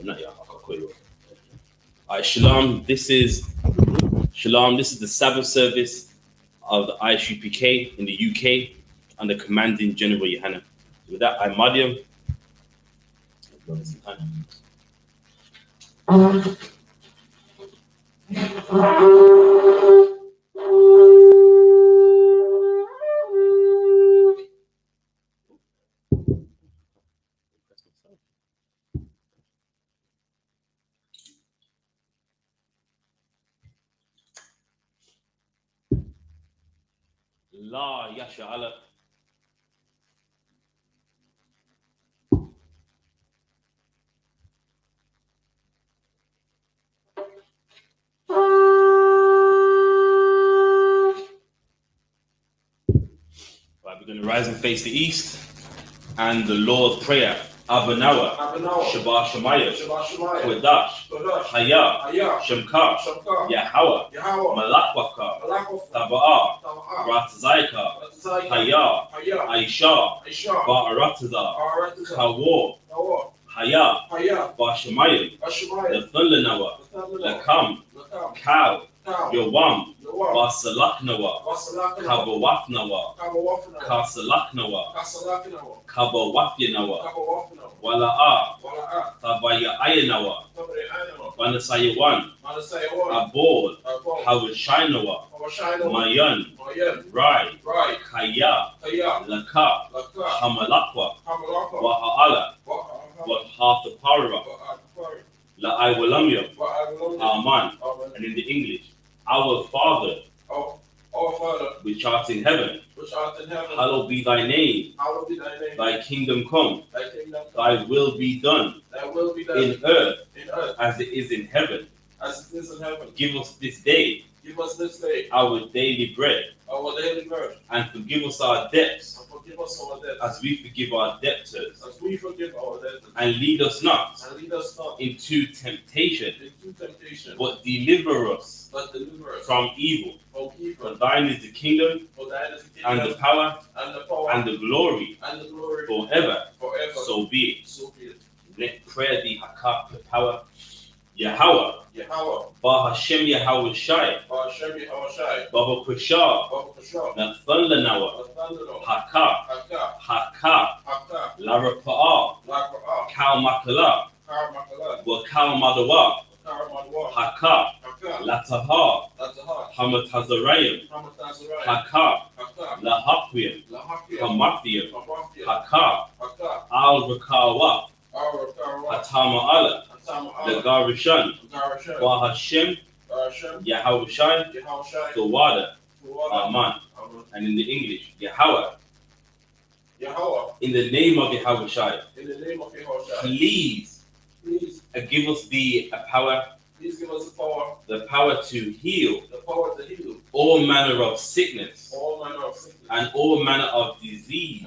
Not yet. I can't call you. All right, Shalom. This is the Sabbath service of the I.S.U.P.K in the UK under Commanding General YAHANNA. With that, I'm Madiam. La Yasha Allah. Right, we're going to rise and face the east, and the Lord's Prayer. Abanawa, Shabbat Shemaya, Kodash, Haya, Shemka, Yahweh, Malakwaka, Taba'ah, Ratzaika, Haya, Aisha, Ba'arataza, Kawo, Haya, Bashemaya, the Thundernawa, Lakam, Cow, Yawam, Basalaknawa, Kabawafnawa, Kasalaknawa, Kabawafyanawa, Wala'a, Tabaya Ayanawa, Banasayawan, Abod, Hawashinawa, Mayan, Rai, Kaya, Laka, Hamalakwa, Waha'ala, what half the Parva, La Iwalamya, Aman, and in the English, our Father, which art in heaven, hallowed be thy name. Thy kingdom come. Thy will be done in earth as it is in heaven. Give us this day our daily bread, and forgive us our debts as we forgive our debtors, and lead us not into temptation, but deliver us from evil. For thine is the kingdom, and the power, and the glory, forever. So be it. Let prayer be hakak, the power. Yahweh, Ba Hashem Yahweh Shai, Baba Kushah, Nathanda Nawa, Haka, Lara Pa'a, Kal Makala, Wakal Madawa, Haka, Lataha, Hamatazarayim, Haka, Lahapuyam, Hamathiam, Haka, Al Rakawa, Hatama Allah, the Garishan, Wa Hashem, Yahweh Shai, the water, Aman. And in the English, Yahweh. In the name of Yahweh Shai, please give us the power. The power to heal all manner of sickness and all manner of disease.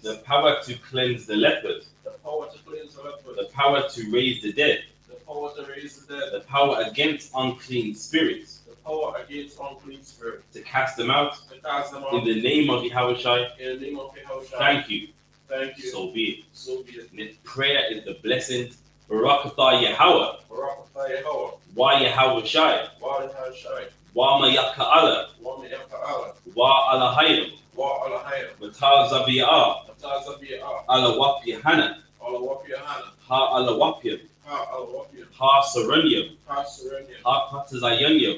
The power to cleanse the lepers. The power to raise the dead. The power against unclean spirits. To cast them out. In the name of Yahweh Shai. Thank you. So be it. Prayer is the blessing. Barakatah Yahweh. Wa Yahweh Shai. Wa Mayaka Allah. Wa Alahayim. Wata Zabiyah. Ala YAHANNA. Ha Ala Wapyam. Ha Serenium. Ha Patazayanium.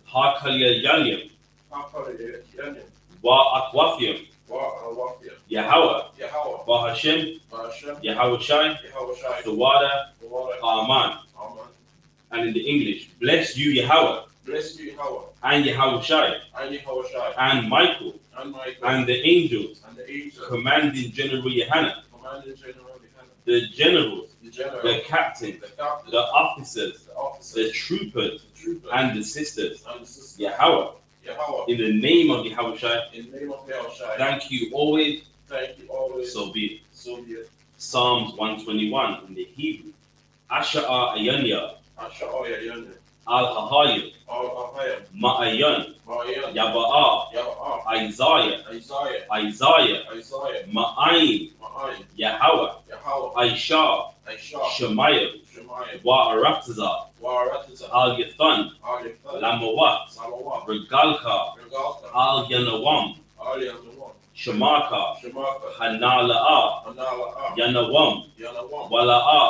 Ha Kalyayanium. Wa Akwafyam. Yahweh, Ba Hashem, Yahweh Shai, the water, Aman. And in the English, bless you Yahweh, and Yahweh Shai, and Michael, and the angels, commanding General YAHANNA, the generals, the captains, the officers, the troopers, and the sisters, Yahweh. In the name of Yahweh Shai, thank you always. So be it. Psalms 121 in the Hebrew. Asha'a Ayanya, Al Hahayim, Ma'ayan, Yaba'a, Isaiah, Ma'ayim, Yahweh, Aisha, Shemayim, Wa'aratazah, Al Yathan, Lamawat, Regalka, Al Yanawam, Shamaka, Hanala'a, Yanawam, Wala'a,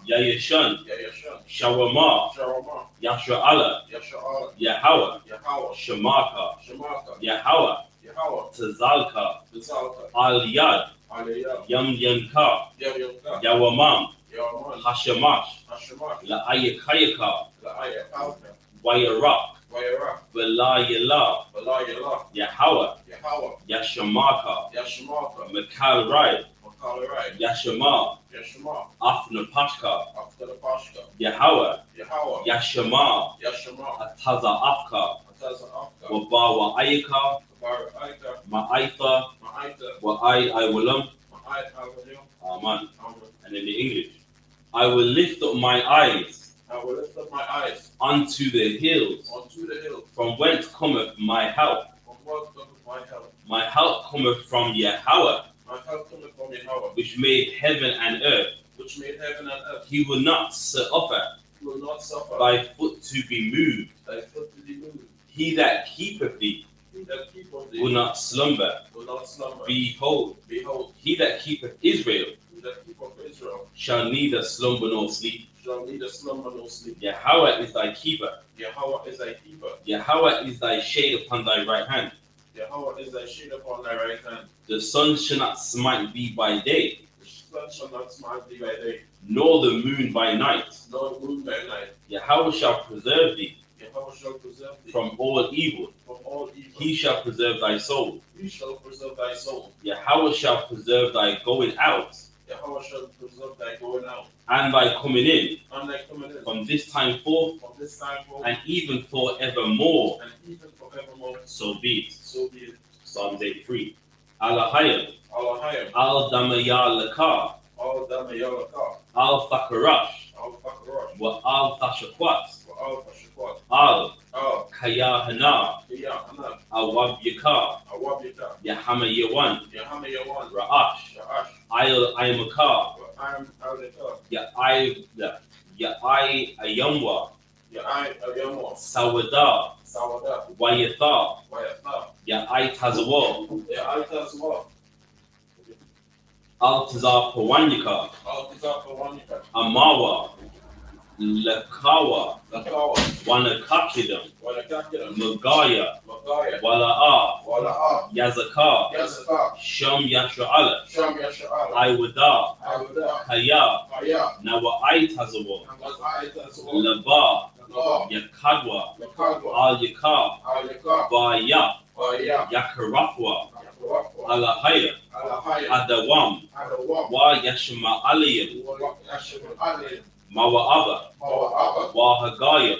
Yayashan, Shawama, Yashra'ala, Yahawa, Shamaka, Yahawa, Tazalka, Al Yad, Yam Yanka, Yawamam, Hashamash, La'ayakayaka, Wayarak, Velayala, Yahawa, Yashamaka, Makal Rai, Yashama, Afnapashka, Yahawa, Yashama, Ataza Afka, Wabawa Ayaka, Ma'aitha, Wa'ai Iwalam, Aman. And in the English, I will lift up my eyes unto the hills, from whence cometh my help. My help cometh from Yahweh, which made heaven and earth. He will not suffer thy foot to be moved. He that keepeth thee will not slumber. Behold, he that keepeth Israel shall neither slumber nor sleep. Yahweh is thy keeper. Yahweh is thy shade upon thy right hand. The sun shall not smite thee by day, nor the moon by night. Yahweh shall preserve thee from all evil. He shall preserve thy soul. Yahweh shall preserve thy going out and thy coming in from this time forth and even forevermore. So be it. Psalms 83. Alahayim, Al Damayalaka, Al Fakarash, Wa Al Tashakwat, Al Kayahana, I.S.U.P.K, Yahama Yawan, Ra'ash, I.S.U.P.K, I.S.U.P.K, Sawada, Wayatha, Ya'ai-Tazawah, Altazar Pawanyika, Amawa, Lakawa, Wanakakidam, Magaya, Wala'a, Yazaka, Sham Yashra'ala, Iwada, Kaya, Nawa'ai-Tazawah, Laba, Yakadwa, Al-Yakar, Baya, Yakarafwa, Alahaya, Adawam, Wa Yashma Aliyam, Mawa'aba, Wahagaya,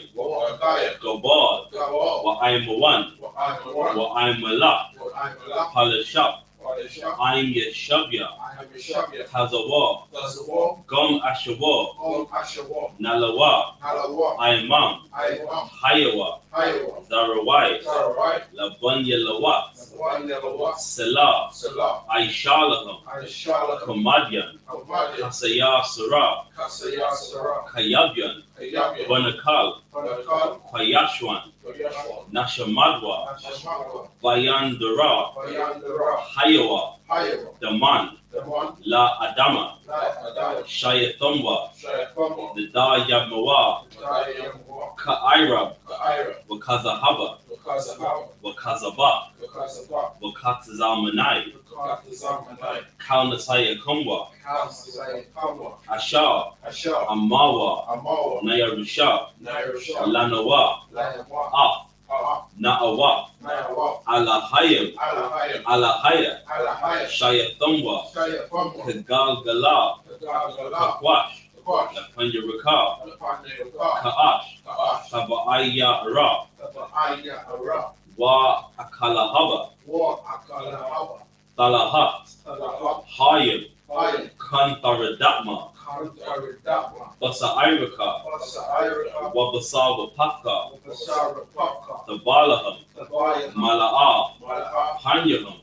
Gobad, Wa Aimawan, Wa Aimala, Palashap, Aim Yeshabya, Tazawa, Gom Ashawa, Nalawa, Aimam, Hayawa, Zarawai, Labanya Lawat, Selah, Aishalaham, Kamadian, Kasaya Sarah, Kayabyan, Banakal, Payashwan, Nashamadwa, Bayandara, Hayawa, Daman, La Adama, Shayathumwa, the Da Yabmawa, Ka'irab, Wakazahaba, Wakazaba, Wakatzamanai, Kalnasaya Kumwa, Ashar, Amawa, Nayarusha, Lanawa, Af, Na'awa, Alahayim, Alahaya, Shayathumwa, Kagalgala, Kakwash, Lapanyaraka, Ka'ash, Kaba'aya Ara, Wa Akalahaba, Talahat, Hayim, Kantaradakma, Basa'iraka, Wabasawa Paka, Tabalaham, Mala'a, Hanyaham,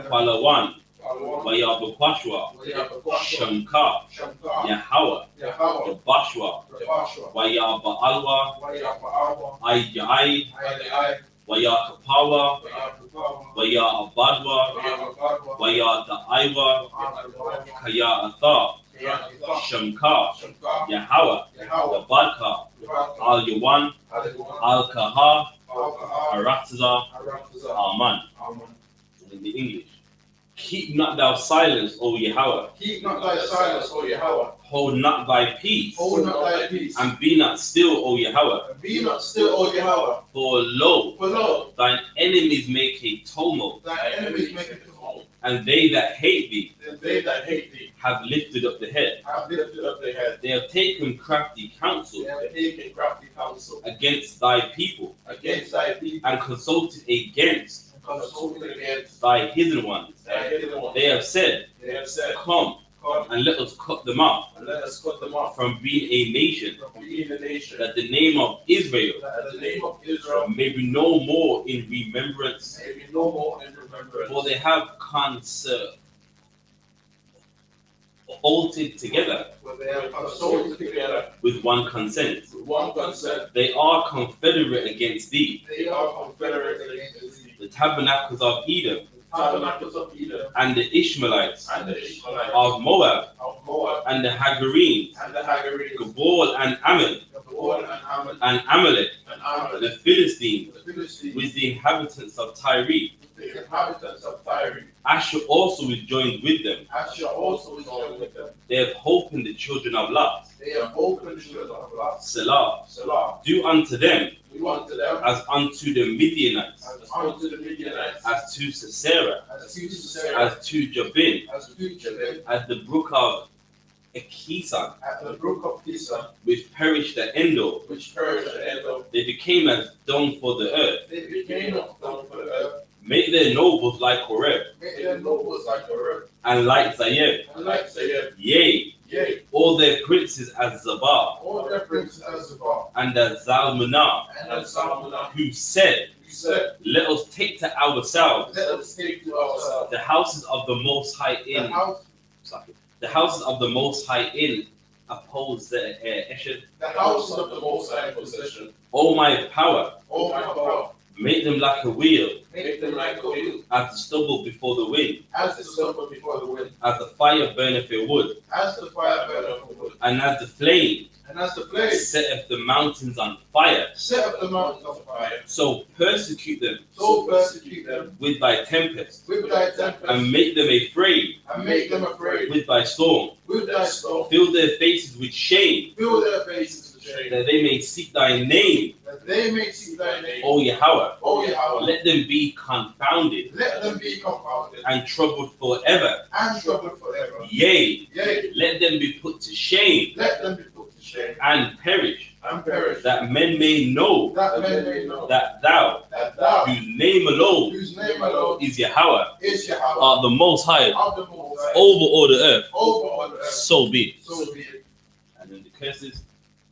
Palawan, YAHBUKWASHWA, SHAMKA, YAHWAH, YABASHWA, YAHBAALWA, IJAI, YAHKAPAWA, YAHABADWA, YAHDAIWA, KAYAATHA, SHAMKA, YAHWAH, YABADKA, Al-Yawan, Al-Kaha, Arataza, Aman. In the English. Keep not thou silence, O Yahweh. Keep not thy silence, O Yahweh. Hold not thy peace. Hold not thy peace. And be not still, O Yahweh. And be not still, O Yahweh. For For lo, thine enemies make a tumult, thy enemies make a tumult. and they that hate thee And they that hate thee have lifted up the head. have lifted up their head. They have taken crafty counsel They have taken crafty counsel against thy people, against thy people, and consulted against and consulted against thy hidden ones. thy hidden ones. They have said, They have said, Come, Come and let us cut them off and let us cut them off from being a nation, from being a nation, that the name of Israel that the name of Israel may be no more in remembrance. may be no more in remembrance. For they have consulted together For they have consulted together with one consent. with one consent. They are confederate against thee, They are confederate against thee. the tabernacles of Edom, The tabernacles of Edom and the Ishmaelites and the Ishmaelites of Moab, of Moab and the Hagarenes, and the Hagarenes, Gebal and Ammon, the Lord and Ammon and Amalek, and Ammon, the Philistines, the Philistines, with the inhabitants of Tyre. the inhabitants of Tyre. Asher also is joined with them. Asher also is joined with them. They have hope in the children of Lot. They have opened the children of Lot. Selah. Salah. Do unto them Do unto them as unto the Midianites, as unto the Midianites, as to Sisera, as to Sarah, as to Jabin, as to Jabin, at the brook of Akisan, at the brook of Kisa, which perished at Endor. which perished at Edom. They became as dung for the earth. They became of dung for the earth. Make their nobles like Horeb, Make their nobles like the earth, and like Zayed. and like Sayed. Yea, Yea, all their princes as Zabah, all their princes as Zabah, and as Zalmunna, and as Salmonah, who said, who said, Let us take to ourselves let us take to ourselves the houses of the Most High the in, house, the houses of the Most High in, oppose the Eshed. the houses of the Most High possession. O my power, O my power, make them like a wheel, make them like a wheel, as the stubble before the wind, as the stubble before the wind, as the fire burneth a wood, as the fire burneth the wood, and as the flame and as the flame setteth the mountains on fire. set up the mountains on fire. So persecute them So persecute them with thy tempest, with thy tempest, and make them afraid and make them afraid with thy storm. with thy storm. Fill their faces with shame, Fill their faces with shame, that they may seek thy name, that they may see thy name. O Yahweh. O Yahweh, Let them be confounded let them be confounded and troubled forever. and troubled forever. Yea, Yea, let them be put to shame let them be put to shame and perish, and perish, that men may know that men may know that thou, that thou, whose name alone whose name alone is Yahweh, is Yahweh, art the Most High of the Most High, over all the earth. over all the earth. So be it. So be it. And then the curses,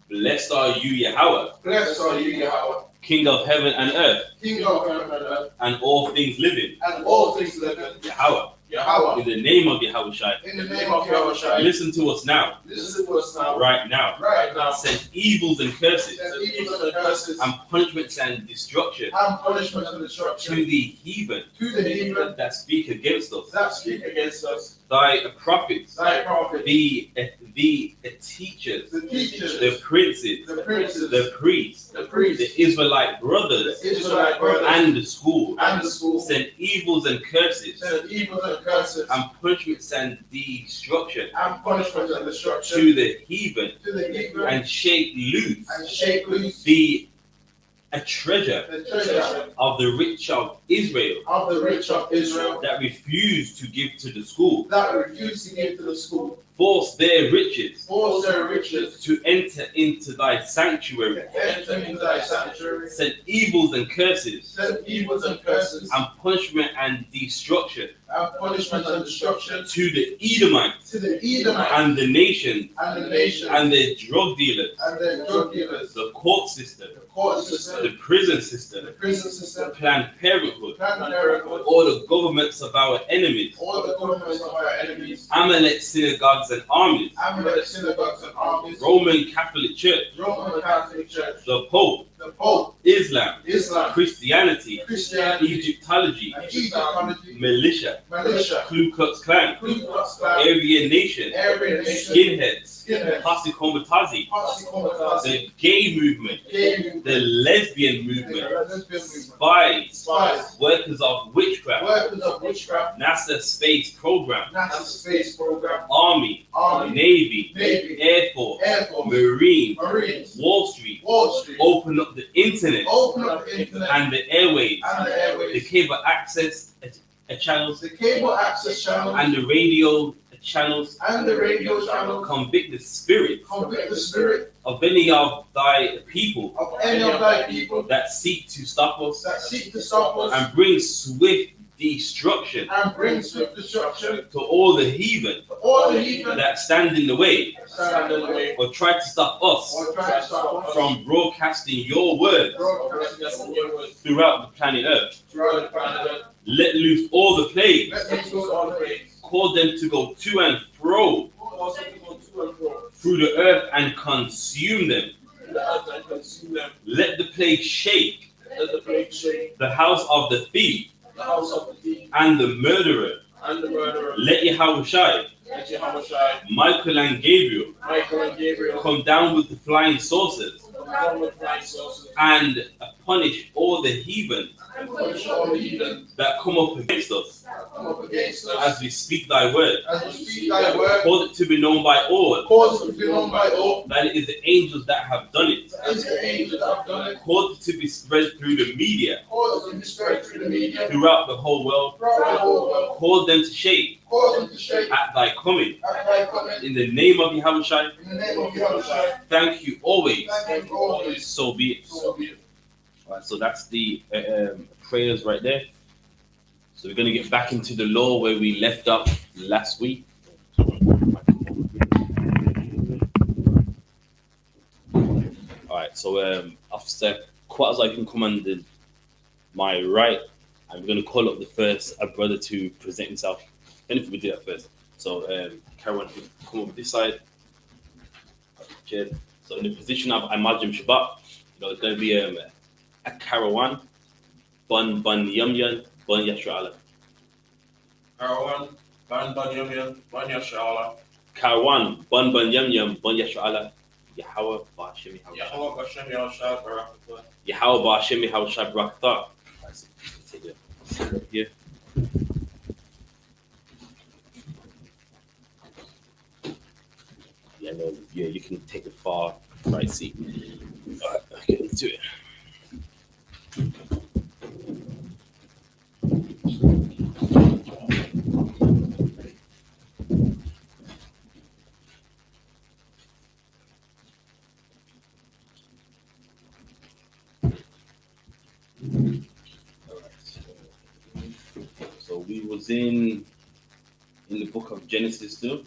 blessed are you, Yahweh, Blessed are you, Yahweh, King of heaven and earth, King of heaven and earth, and all things living. and all things living. Yahweh, Yahweh, in the name of Yahweh Shai, in the name of Yahweh, listen to us now, listen to us now, right now. right now. Send evils and curses, Send evils and curses and punishments and destruction and punishment and to destruction the heathen to the heathen that speak against us. that speak against us. Thy prophets, Thy prophets, the teachers, the teachers, the princes, the princes, the priests, the priests, the Israelite brothers, the Israelite brothers, and the school. and the school. Send evils and curses, Send evils and curses and punishments and destruction and punishment and destruction to the heathen, to the heathen, and shake loose and shake loose a treasure the treasure of the rich of Israel of the rich of Israel that refuse to give to the school. that refuse to give to the school. force their riches force their riches to enter into thy sanctuary, enter into thy sanctuary, send evils and curses, send evils and curses, and punishment and destruction and punishment and destruction to the Edomites to the Edomites and the nations and the nations and their drug dealers, and their drug dealers, the court system, the court system, the prison system, the prison system, Planned Parenthood, Planned Parenthood, all the governments of our enemies, all the governments of our enemies, Amalek synagogues and armies, Amalek synagogues and armies, Roman Catholic Church, Roman Catholic Church, the Pope, the Pope, Islam, Islam, Christianity, Christianity, Egyptology, Egyptology, militia, militia, Ku Klux Klan, Ku Klux Klan, Aryan Nation, Aryan Nation, skinheads, skinheads, Posse Comitazi, Posse Comitazi, the gay movement, gay movement, the lesbian movement, the lesbian movement, spies, spies, workers of witchcraft, workers of witchcraft, NASA space program, NASA space program, Army, Army, Navy, Navy, Air Force, Air Force, Marine, Marines, Wall Street, Wall Street, open up the internet open up the internet and the airwaves, and the the airways, cable access channels the cable access channel and the radio channels, and the radio channel, convict the spirit convict the spirit of any of thy people of any of thy people that seek to stop us that seek to stop us and bring swift destruction and bring swift destruction to all the heathen to all the heathen that stand in the way that stand in the way or try to stop us or try to stop us from broadcasting your word broadcasting your word throughout the planet Earth. throughout the planet. Let loose all the plagues, Let me go all the way. call them to go to and fro Cause them to go to and fro through the earth and consume them. in the earth and consume them. Let the plague shake Let the plague shake the house of the thief the house of the thief and the murderer. and the murderer. Let Yahushai, Let Yahushua, Michael and Gabriel Michael and Gabriel come down with the flying saucers come down with flying saucers and punish all the heathen and punish all the heathen that come up against us that come up against us as we speak thy word. as we speak thy word. Cause it to be known by all Cause it to be known by all that it is the angels that have done it. as the angels have done it. Cause it to be spread through the media Cause it to be spread through the media throughout the whole world. throughout the whole world. Cause them to shake Cause them to shake at thy coming. at thy coming. In the name of Yahushua, In the name of Yahushua, thank you always. thank you always. So be it. So be it. All right, so that's the prayers right there. So we're going to get back into the law where we left up last week. All right, so after Quatas, I can command my right. I'm going to call up the first brother to present himself. And if we do that first. So Karen, come over this side. Cheers. So in the position of Imagine Shabbat, it's going to be a Karawan, Bun Yum Yum, Bun Yashra. Karawan, Ban Yum Yum, Ban Yashala, Karawan, Bun Yum Yum, Bun Yashra. Yahweh Ba'Shem Yahweh Bashem Yahshua Barakatah. Yahweh Ba'Shem Yahshua Barakatah. Take it here. Yeah, no, yeah, you can take the far right seat. All right, okay, let's do it. So we was in the book of Genesis still.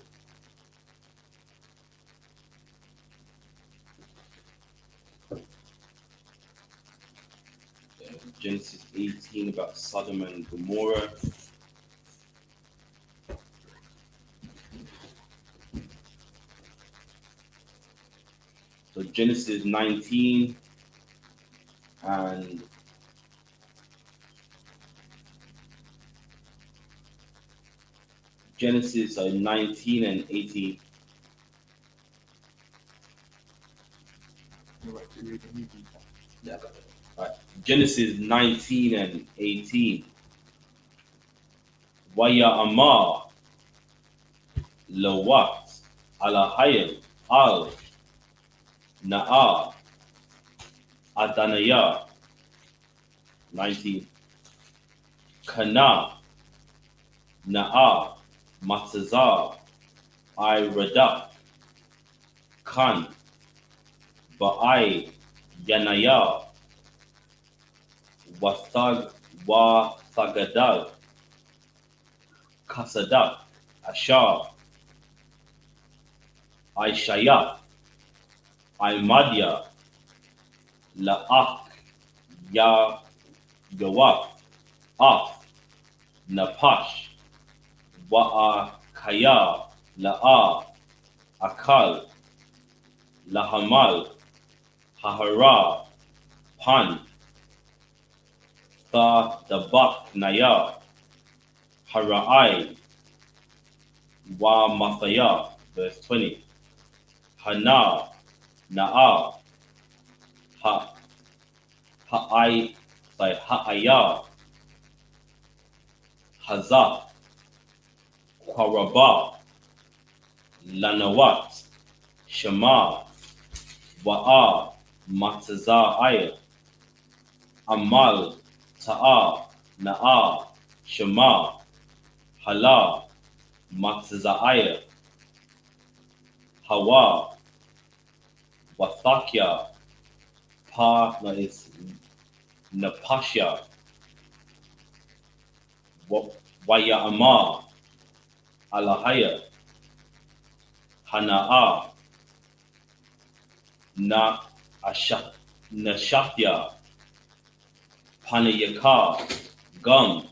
Genesis 18 about Sodom and Gomorrah. So Genesis 19 and Genesis 19 and 18. Yeah, I got it. All right. Genesis 19 and 18. Waya Lawat Alahayel Al Na'a Adanaya 19. Kana Na'a Matzazar I Radak Khan Ba'ai Yanaya Wathagadal Kasadak Ashar Aishaya Almadia La'ak Ya Yawaf Af Napash Wa'a Kaya La'a Akal Lahamal Hahara Pan Tha Dabak Naya Hara'ai Wa Mathaya, verse 20. Hana Na'a Ha Ha'ai Ha'aya Hazah Kwaraba Lanawat Shema Wa'a Mataza'aya Amal Ta'a Na'a Shema Hala Mataza'aya Hawa Wathakya Pa no, is Napasha Waya'ama Alahaya Hana'a Na Asha Nashatya Panayaka Gum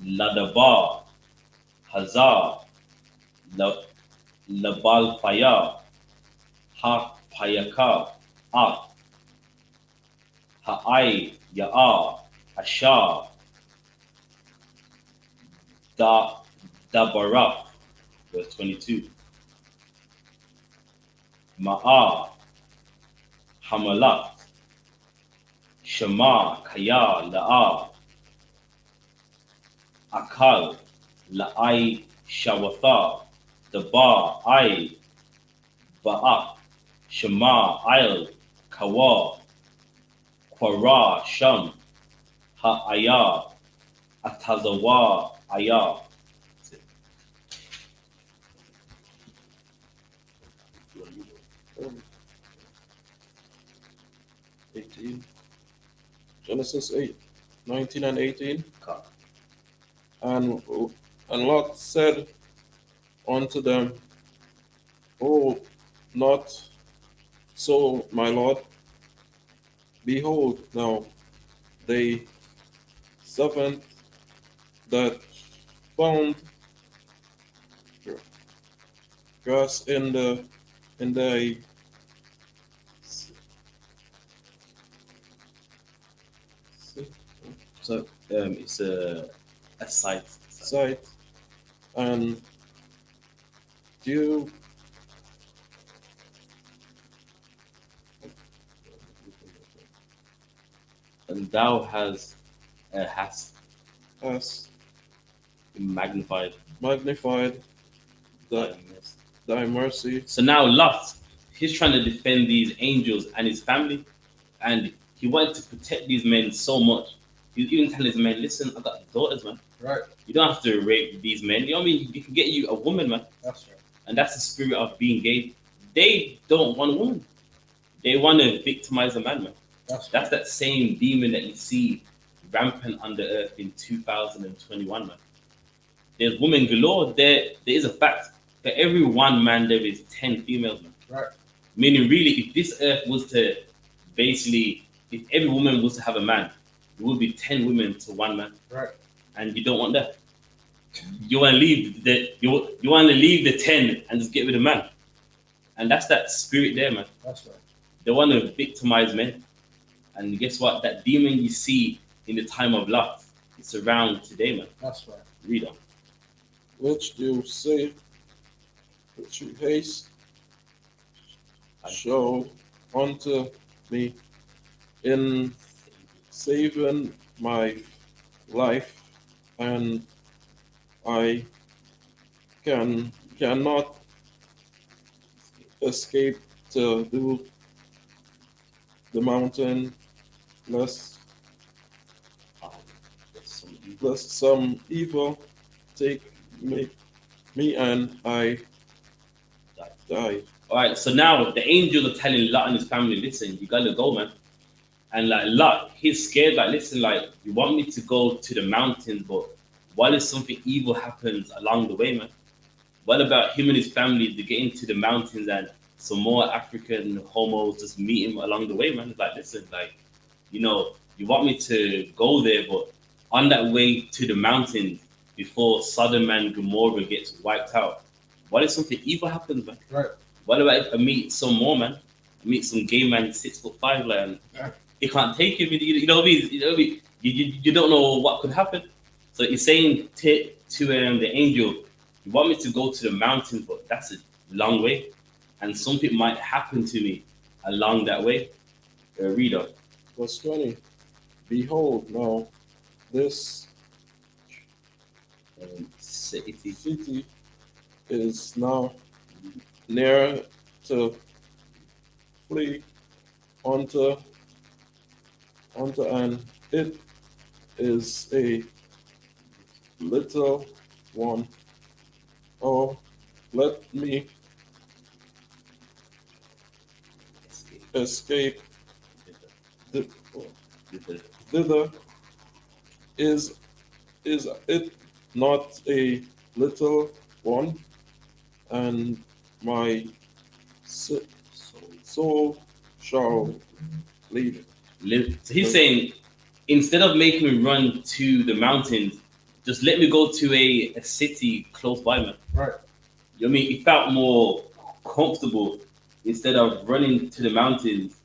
Ladaba Hazar Labalfaya Ha Payaka Ah Ha'ai Ya'a Asha Da Dabaraf, verse 22. Ma'a Hamalat Shema Kaya La'a Akal La'ai Shawatha Daba Ai Ba'ak Shema Ayl Kawa Kwara Sham Ha'aya Atazawa Aya. 18. Genesis 8, 19 and 18. And Lot said unto them, Oh, not so, my Lord. Behold, now they servant that found grass in the So it's a site. site, and dew And thou hast has magnified magnified thy the, mercy. thy mercy. So now Lot, he's trying to defend these angels and his family, and he wanted to protect these men so much. He's even telling his men, listen, I got daughters, man. Right. You don't have to rape these men. You know what I mean? You can get you a woman, man. That's right. And that's the spirit of being gay. They don't want a woman. They want to victimize a man, man. That's that same demon that you see rampant on the earth in 2021, man. There's women galore. There is a fact. For every one man, there is 10 females, man. Right. Meaning, really, if this earth was to basically, if every woman was to have a man, it would be 10 women to one man. Right. And you don't want that. You want to leave the 10 and just get rid of man. And that's that spirit there, man. That's right. They want to victimize men. And guess what? That demon you see in the time of love, it's around today, man. That's right. Read on. Which you say, which you haste, show unto me in saving my life, and I cannot escape to do the mountain, lest some evil take me and I died. All right, so now the angels are telling Lot and his family, listen, you gotta go, man. And like Lot, he's scared. Like, listen, like you want me to go to the mountains, but what if something evil happens along the way, man? What about him and his family? They get into the mountains and some more African homos just meet him along the way, man. It's like, listen, like, you want me to go there, but on that way to the mountains before Sodom and Gomorrah gets wiped out, what if something evil happens, man? Right. What about if I meet some more, man? I meet some gay man 6'5", like, and Yeah. he can't take him. You know what I mean? You know what I mean? You don't know what could happen. So he's saying to the angel, you want me to go to the mountains, but that's a long way, and something might happen to me along that way. Reader. Verse 20. Behold, now this City. city is now near to flee unto, and it is a little one. Oh, let me escape th- thither. Is it not a little one? And my soul shall lead. So he's saying, instead of making me run to the mountains, just let me go to a city close by, man. Right. You know what I mean? He felt more comfortable instead of running to the mountains.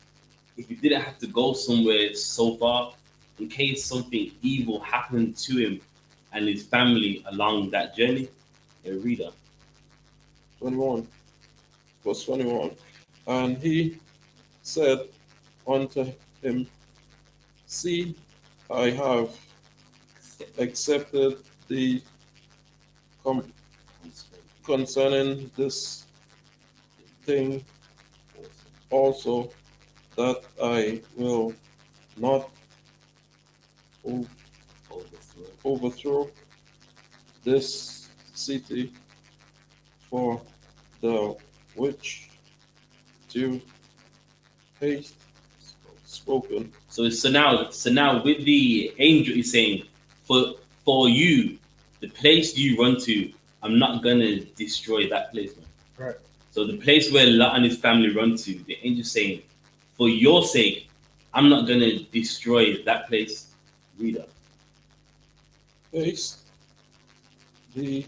If he didn't have to go somewhere so far, in case something evil happened to him and his family along that journey. A reader. 21. Verse 21. And he said unto him, See, I have accepted thee concerning this thing also, that I will not overthrow this city for the which thou hast spoken. So now with the angel he's saying, for you, the place you run to, I'm not gonna destroy that place, man. Right. So the place where Lot and his family run to, the angel saying, for your sake, I'm not gonna destroy that place. Reader. Haste the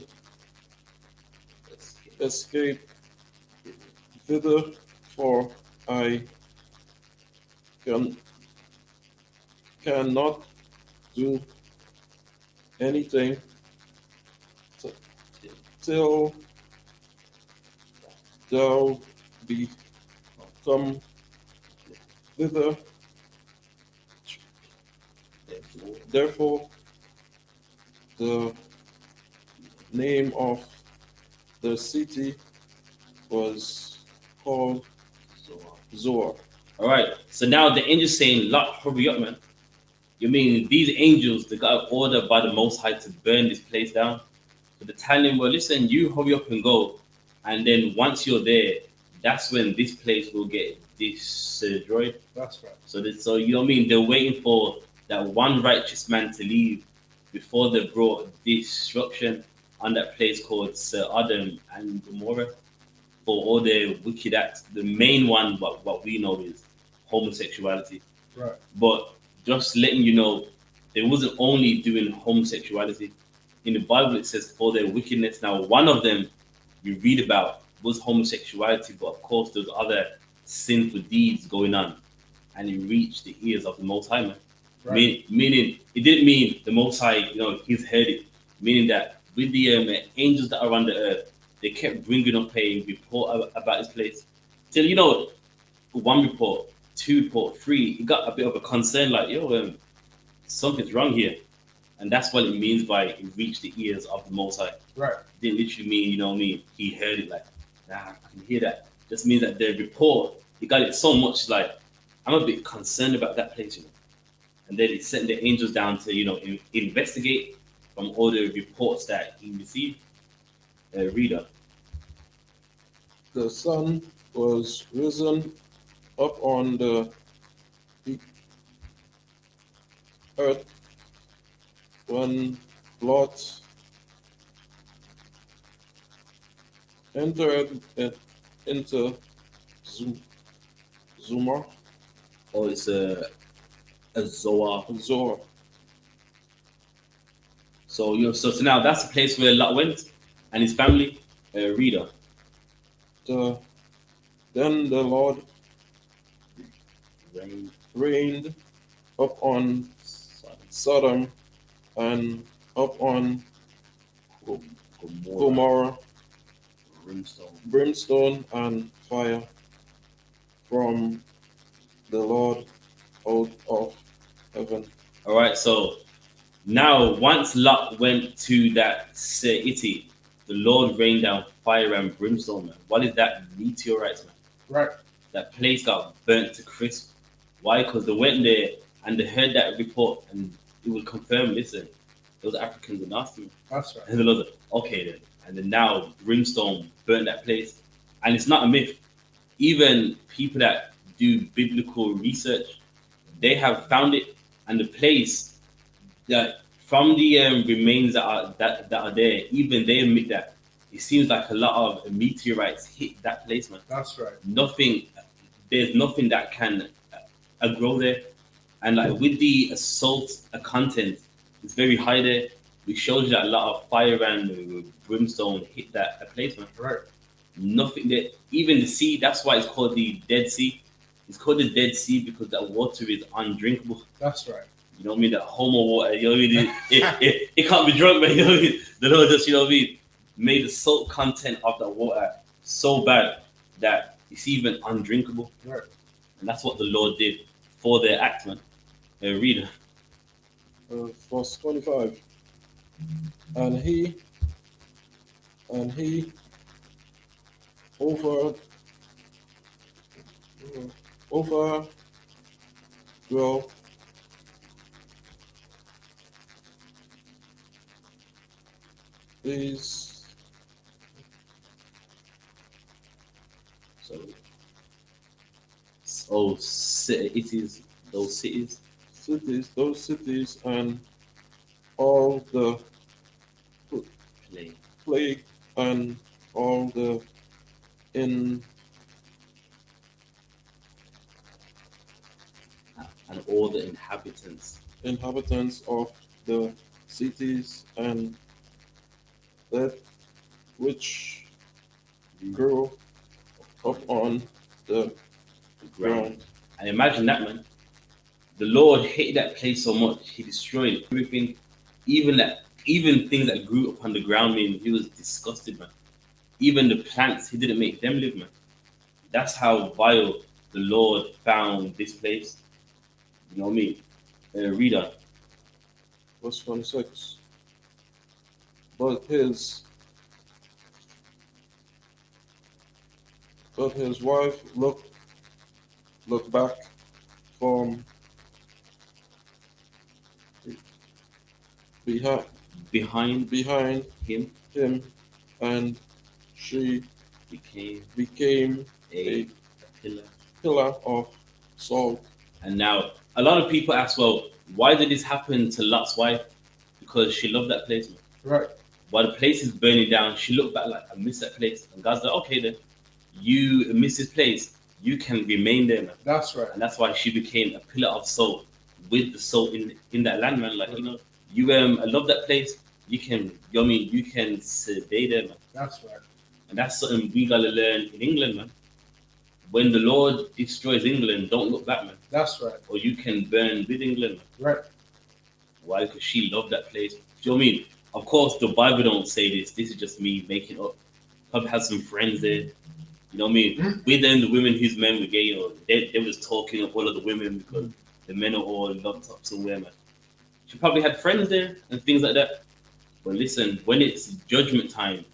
escape thither, for I cannot do anything till thou be come thither. Therefore, the name of the city was called Zoar. All right. So now the angel's saying, Lot, hurry up, man. You mean these angels, they got ordered by the Most High to burn this place down? So they're telling him, well, listen, you hurry up and go. And then once you're there, that's when this place will get destroyed. That's right. So you know what I mean? They're waiting for that one righteous man to leave before they brought destruction on that place called Sodom and Gomorrah for all their wicked acts. The main one, what we know, is homosexuality. Right. But just letting you know, they wasn't only doing homosexuality. In the Bible, it says for their wickedness. Now, one of them you read about was homosexuality, but of course, there's other sinful deeds going on, and it reached the ears of the Most High, man. Right. Meaning, it didn't mean the Most High, He's heard it. Meaning that with the angels that are on the earth, they kept bringing up a report about this place. Till one report, two report, three, it got a bit of a concern, like something's wrong here, and that's what it means by it reached the ears of the Most High. Right. It didn't literally mean, you know what I mean, he heard it like, nah, I can hear that. Just means that the report, he got it so much, like, I'm a bit concerned about that place, And then it sent the angels down to, investigate from all the reports that he received. Reader. the sun was risen up on the earth when Lot entered into Zumar, Oh, it's a Zoar. Zor. So so now that's the place where Lot went and his family. Reader. Then the Lord Rain. rained up on Sodom and up on Gomorrah Brimstone. brimstone and fire from the Lord out of heaven. All right. So now once Lot went to that city, the Lord rained down fire and brimstone. Man, what is that? Meteorites, man. Right. That place got burnt to crisp. Why? Because they went there and they heard that report and it would confirm. Listen, those Africans are nasty. That's right. And the Lord, okay then. And then now brimstone burnt that place. And it's not a myth. Even people that do biblical research, they have found it. And the place that from the remains that are there, even they admit that it seems like a lot of meteorites hit that place, man. That's right. There's nothing that can grow there. And like with the salt content, it's very high there, which shows you that a lot of fire and brimstone hit that place, man. Right. Nothing there. Even the sea, that's why it's called the Dead Sea. It's called the Dead Sea because that water is undrinkable. That's right. You know what I mean? That homo water, you know what I mean? It can't be drunk, man. You know what I mean? The Lord just, you know what I mean, made the salt content of the water so bad that it's even undrinkable. Right. And that's what the Lord did for their act, man. Read. Verse 25. And he overdwell these It is those cities. those cities, and all the plague and all the And all the inhabitants of the cities, and that which grew up on the ground. And imagine that, man. The Lord hated that place so much, he destroyed everything, even things that grew upon the ground, man. He was disgusted, man. Even the plants, he didn't make them live, man. That's how vile the Lord found this place. You know what I mean? Read on. Verse 26. But his wife looked back from behind him, and she became a pillar. pillar of salt. And now a lot of people ask, well, why did this happen to Lot's wife? Because she loved that place, man. Right. While the place is burning down, she looked back like, I miss that place. And God's like, okay then, you miss this place, you can remain there, man. That's right. And that's why she became a pillar of salt with the salt in that land, man. Like, Right. you know, you love that place, you can, you know what I mean, you can stay there, man. That's right. And that's something we gotta learn in England, man. When the Lord destroys England, don't look back, man. That's right. Or you can burn with England, man. Right. Why? Because she loved that place. Do you know what I mean? Of course, the Bible don't say this. This is just me making up. Probably has some friends there. You know what I mean? With them, the women whose men were gay, you know, they was talking of all of the women because the men are all locked up somewhere, man. She probably had friends there and things like that. But listen, when it's judgment time,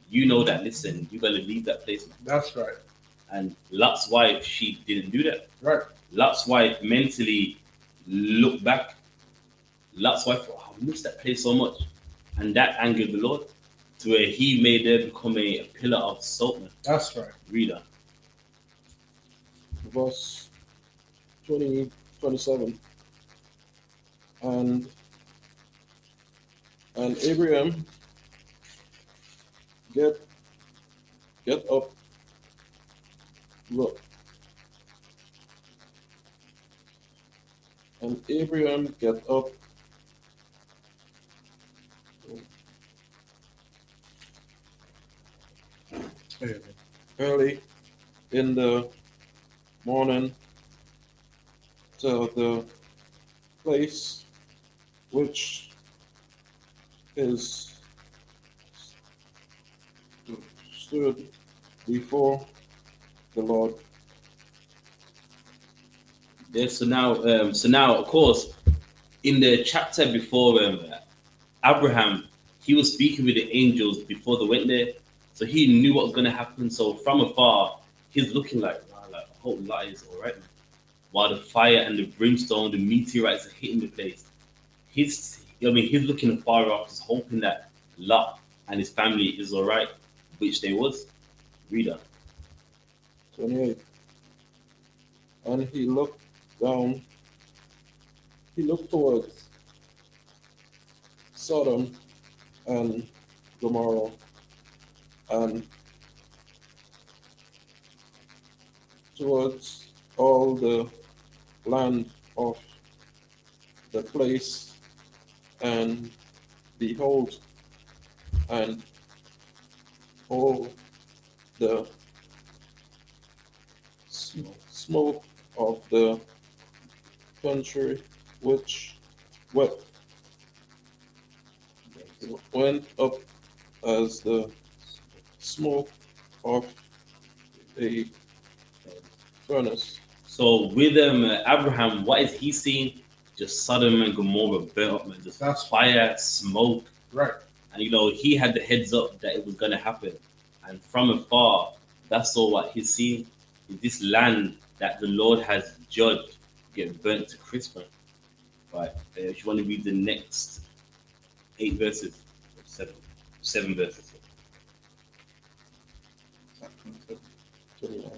you know that, listen, you gotta leave that place, man. That's right. And Lot's wife, she didn't do that. Right. Lot's wife mentally looked back. Lot's wife thought, oh, I miss that place so much. And that angered the Lord. to where he made them become a pillar of salt, man. That's right. Reader. verse 27. And Abraham get up, look. And Abraham get up early in the morning to the place which is stood before the Lord. Yeah, so now, of course, in the chapter before Abraham, he was speaking with the angels before they went there, so he knew what was going to happen. So from afar, he's looking like, wow, like I hope Lot is all right, man. While the fire and the brimstone, the meteorites are hitting the place, he's looking afar off, just hoping that Lot and his family is all right, which they was. Reader. 28. And he looked down, he looked towards Sodom and Gomorrah, and towards all the land of the place, and behold, and all the smoke of the country which went up as the smoke of a furnace. So with Abraham, what is he seeing? Just Sodom and Gomorrah burnt up, man. Just That's fire, smoke. right. And he had the heads up that it was gonna happen. And from afar, that's all what he's seeing. Is this land that the Lord has judged get burnt to crisp. Right. If you want to read the next 8 verses, seven verses. 29.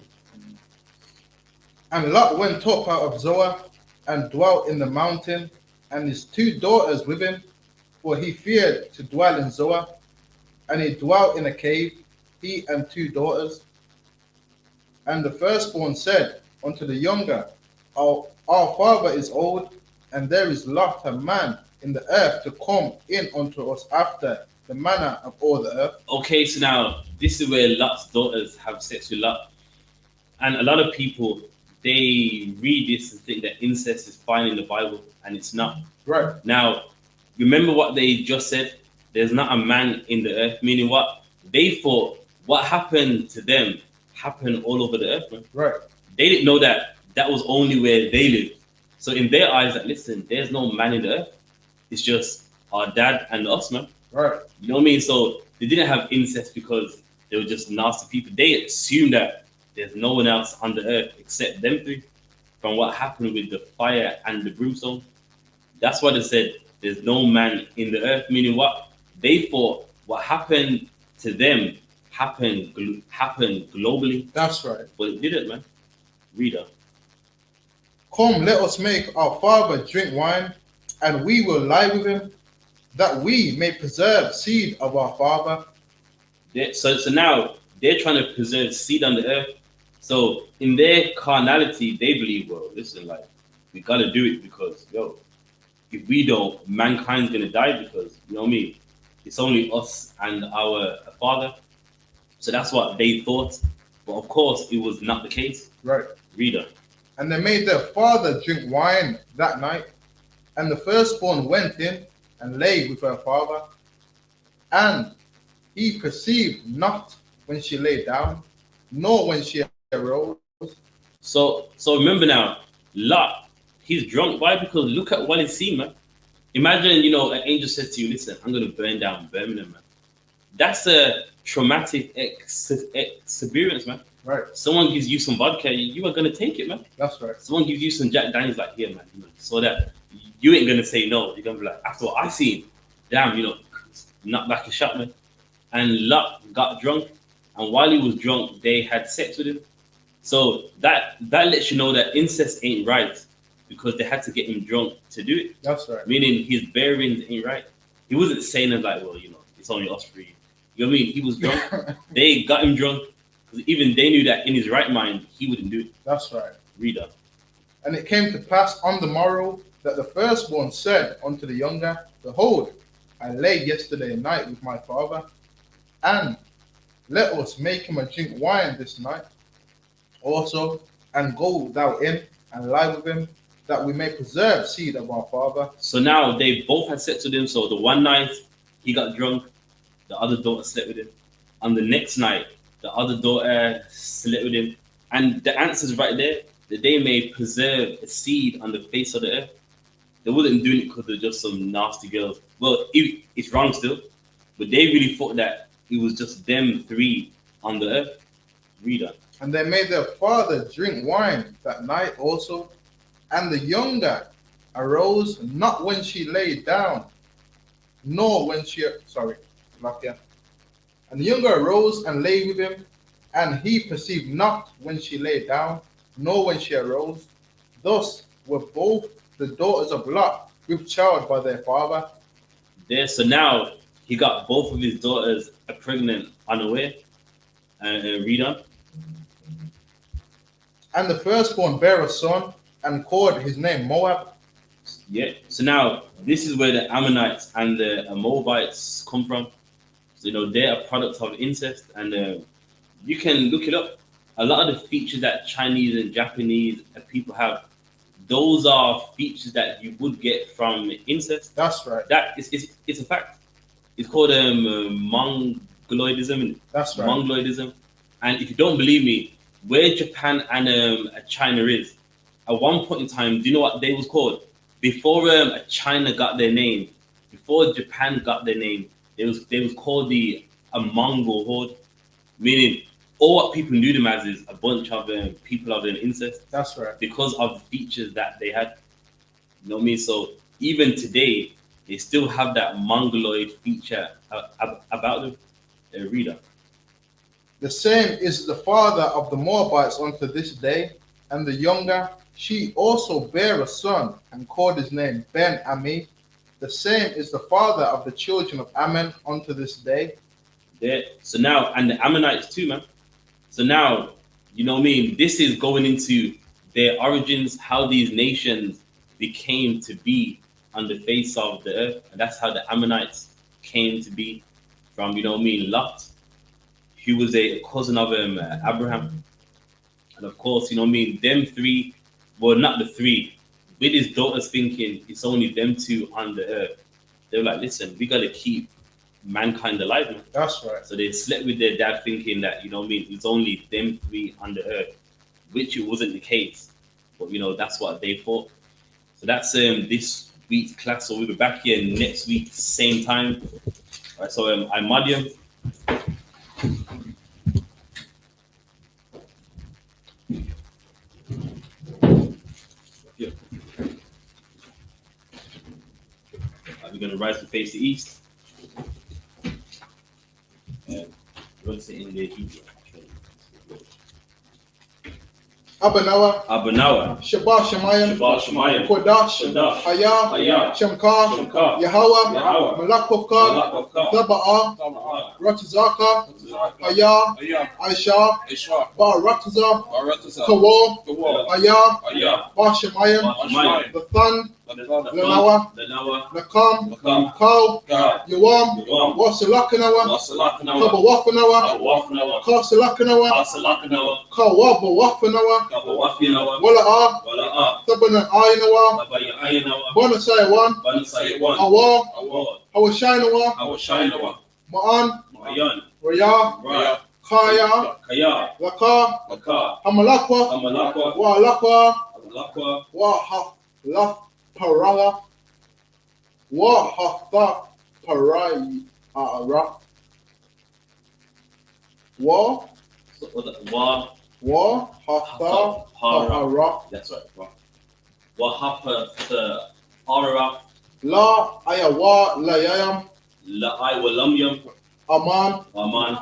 And Lot went up out of Zoar and dwelt in the mountain, and his 2 daughters with him, for he feared to dwell in Zoar. And he dwelt in a cave, he and 2 daughters. And the firstborn said unto the younger, our father is old, and there is not a man in the earth to come in unto us after the manner of all the earth. Okay, so now this is where Lot's daughters have sex with Lot. And a lot of people, they read this and think that incest is fine in the Bible, and it's not. Right. Now, remember what they just said? There's not a man in the earth, meaning what? They thought what happened to them happened all over the earth, man. Right. They didn't know that that was only where they lived. So in their eyes, that listen, there's no man in the earth. It's just our dad and us, man. Right. You know what I mean? So they didn't have incest because they were just nasty people. They assumed that there's no one else on the earth except them 3 from what happened with the fire and the brimstone. That's why they said there's no man in the earth, meaning what? They thought what happened to them happened globally, That's right. but it didn't, man. Reader. Come, let us make our father drink wine, and we will lie with him, that we may preserve seed of our father. So now they're trying to preserve seed on the earth. So in their carnality, they believe, well, listen, like, we gotta do it because, if we don't, mankind's gonna die because, you know what I mean? It's only us and our father. So that's what they thought. But of course, it was not the case. Right. Reader. And they made their father drink wine that night. And the firstborn went in and lay with her father. And he perceived not when she lay down, nor when she arose. So remember now, Lot, he's drunk. Why? Because look at what he's seen, man. Imagine, an angel says to you, listen, I'm going to burn down Birmingham, man. That's a traumatic experience, man. Right. Someone gives you some vodka, you are going to take it, man. That's right. Someone gives you some Jack Daniels, like, here, man. So that you ain't going to say no. You're going to be like, after what I seen, damn, knock back a shot, man. and Lot got drunk, and while he was drunk, they had sex with him. So that lets you know that incest ain't right, because they had to get him drunk to do it. That's right. Meaning his bearings ain't right. He wasn't saying it like, well, it's only us three. You know what I mean? He was drunk. They got him drunk, because even they knew that in his right mind he wouldn't do it. That's right. Read up. And it came to pass on the morrow that the firstborn said unto the younger, Behold, I lay yesterday night with my father, and let us make him a drink wine this night also, and go thou in and lie with him, that we may preserve seed of our father. So now they both had sex with him. So the one night he got drunk, the other daughter slept with him. And the next night, the other daughter slept with him. And the answer is right there, that they may preserve a seed on the face of the earth. They wasn't doing it because they're just some nasty girls. Well, it's wrong still, but they really thought that it was just them three on the earth. Read on. And they made their father drink wine that night also. And the younger arose not when she lay down, nor when she, And the younger arose and lay with him, and he perceived not when she lay down, nor when she arose. Thus were both the daughters of Lot with child by their father. There, so now he got both of his daughters pregnant unaware. Read on. And the firstborn bare a son, and called his name Moab. Yeah. So now this is where the Ammonites and the Moabites come from. So they're a product of incest, and you can look it up. A lot of the features that Chinese and Japanese people have, those are features that you would get from incest. That's right. That is it's a fact. It's called Mongoloidism. That's right. Mongoloidism. And if you don't believe me, where Japan and China is, at one point in time, do you know what they was called? Before China got their name, before Japan got their name, they was called a Mongol horde, meaning all what people knew them as is a bunch of people of an incest. That's right. Because of the features that they had. You know what I mean? So even today, they still have that Mongoloid feature about them. Reader. The same is the father of the Moabites unto this day, and the younger, she also bare a son, and called his name Ben-Ami. The same is the father of the children of Ammon unto this day. There. So now, and the Ammonites too, man. So now, you know what I mean? This is going into their origins, how these nations became to be on the face of the earth. And that's how the Ammonites came to be from, Lot. He was a cousin of Abraham. And of course, them three, well, not the three, with his daughters thinking it's only them two on the earth. They were like, listen, we got to keep mankind alive, man. That's right. So they slept with their dad thinking that, it's only them three on the earth, which it wasn't the case. But, that's what they thought. So that's this week's class. So we'll be back here next week, same time. All right, so I'm Madiam. We're going to rise to face the east. And we're going to sit in the Hebrew. Abanawa, Abanawa, Shabbat Shemayim, Shabbat Shemayim, Kodash, Kodash, Hayah, Hayah, Shemka, Shemka, Yahweh, Yahweh, Malakovka, Malakavka, Daba'ah, Tamar, Ratazaka, Zaka, Hayah, Ayah, Aisha, Ishwa, Barataza, Barataza, Kawo, Kawa, Hayah, Ayah, Bashemayim, Shemayim, the Thun, Ladana, Lanawa, Lanawa, Nakam, Nakam, Kal, God, Yawam, Yawam, Wasalakanawa, Wasalakanawa, Kabawafanawa, Kabawafanawa, Kasalakanawa, Kasalakanawa, Kawabawafanawa, Kabawafinawa, Wala'a, Wala'a, Tabana Ayanawa, Tabayayinawa, Bonasaiwan, Banasaiwan, Awa, Awad, Hawashainawa, Awashainawa, Ma'an, Mayan, Raya, Ra, Kaya, Kaya, Laka, Laka, Hamalakwa, Amalakwa, Wa Lakwa, Alakwa, Wa Hafla Parala, Wa Hafta Parai Ara, Wa Wa Hafta Para. Para, That's right. Wahapa Ara La Ayawa Layam, La I Walamyam Amen. Amen.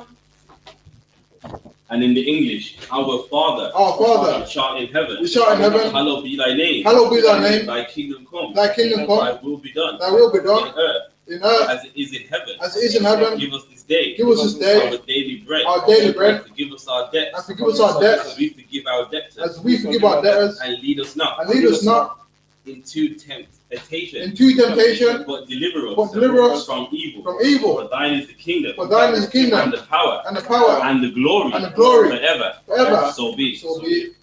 And in the English, our Father, Our Father, which art in heaven, which art in heaven, hallowed be thy name. hallowed be thy name. Thy kingdom come. Thy kingdom come. Thy will be done. Thy will be On done earth in earth as it is in heaven. as it is in heaven. Give us this day. Give us this day our daily bread. our daily bread. And forgive us our debts. And forgive us our debts. As we forgive our debtors. As we forgive our debtors. And lead us not. And lead us not into temptation. into temptation, But deliver us. but deliver us from evil. from evil. For thine is the kingdom. For thine is the kingdom, And the power. and the power, And the glory. and the glory Forever. forever. So be. So be it.